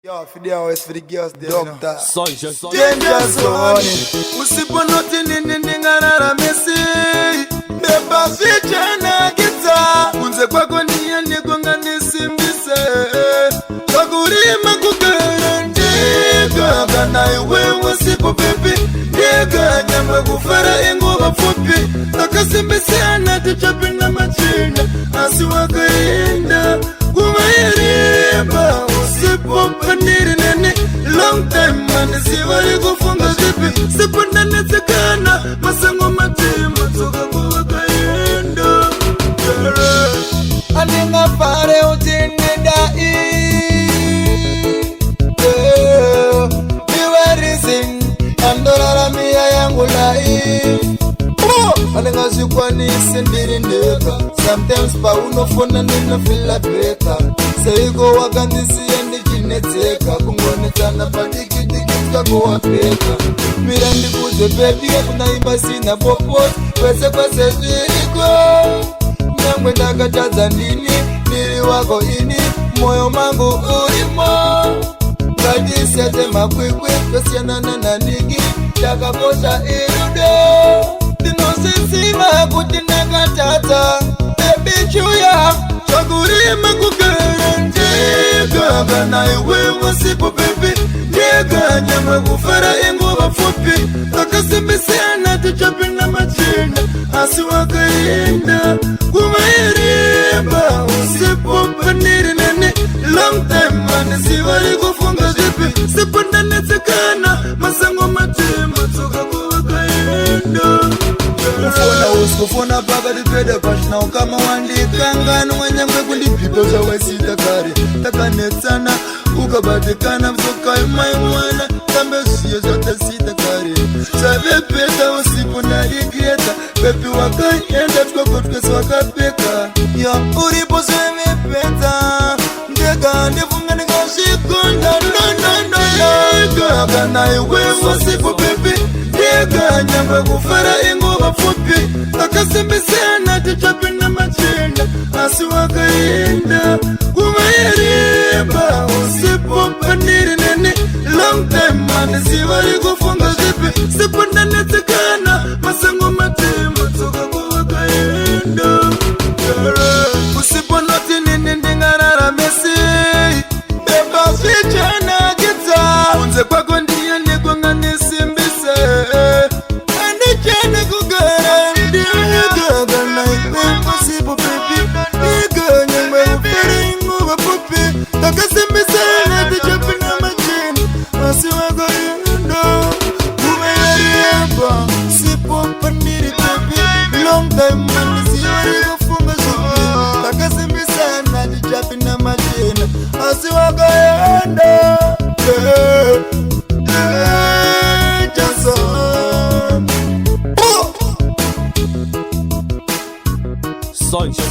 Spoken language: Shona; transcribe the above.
Yo, for the hours, for the girls, there, Doctor Danger Zone. Usiponoti nini ngarara mesi Beba fichana giza Unze kwako niya nigonga nisimbise Kakurima kukarandega Kana iwe wasipo pepi Dega nyamba kufara ingo wafupi Takasimbisiana tichapi na machina Asi wakainda Kumayariba Usipo paniri nene Long time man siwari kufunga zipi Sipo nane tekana Masango matima Toka kuwa kaindo Aninga pare ujini dai Miwarizing Andorara miya yangu lai Aninga zikwani sindiri neka Sometimes pa unofona nina fila beka Seiko wakandisi yendi jineteka Kungonetana padikidikika kuwa peka Mirandi kuze baby kuna imba sina popot Kwese kwese ziriko Nyangwe ndaka Tanzanini Nili wako ini Moyo mangu urimo Kadisi ate makwikwi Kwesiana na nigi Daka posa irudo Dinosisima kutinaka tata Baby chuya Chakurima kukarandega Kana iwe wasipo baby Dega nyama kufara ingo wafupi Takasimbisiana tichapi na machina Asi wakainda Kumayariba Usipo paniri nene Long time man siwari kufunga zipi Sipo nane tekana Masango matima Toka kuwa kainda Ufona uskufona paka dipede pashna ukama wandika ngano mwenye mwekundi pipo za wasita kari Takanetsana ukabatikana msoka imai mwana Kambe siyo zote sita kari Sabe peta usipo na rigreta Pepi wakanyenda tukoko tukesi wakapeka Ya uripo sweme peta Ndega ndifunga nikashikonda No Kana iwe wasipo pepi Dega nyamba kufara ingo wafupi Takasimbisiana tichapi na machina Asi wakainda Kumayariba Usipo paniri nene Long time man siwari kufunga zipi Sipo nane tekana Masango matima Toka kuwa kainda Usipo noti nini ndingarara mesi Beba fichana giza Unze kwako ndiye nigonga nisimbise Chane kugarandi Gagana iwe masipo pepi Iga nyangwe ufiringu wapupi Takasimbisana tichapi na machini Asi wakainda Kumeyariaba Sipo paniri pepi Long time mani siwari kufunga zupi Takasimbisana tichapi na machini Asi wakainda Sonja.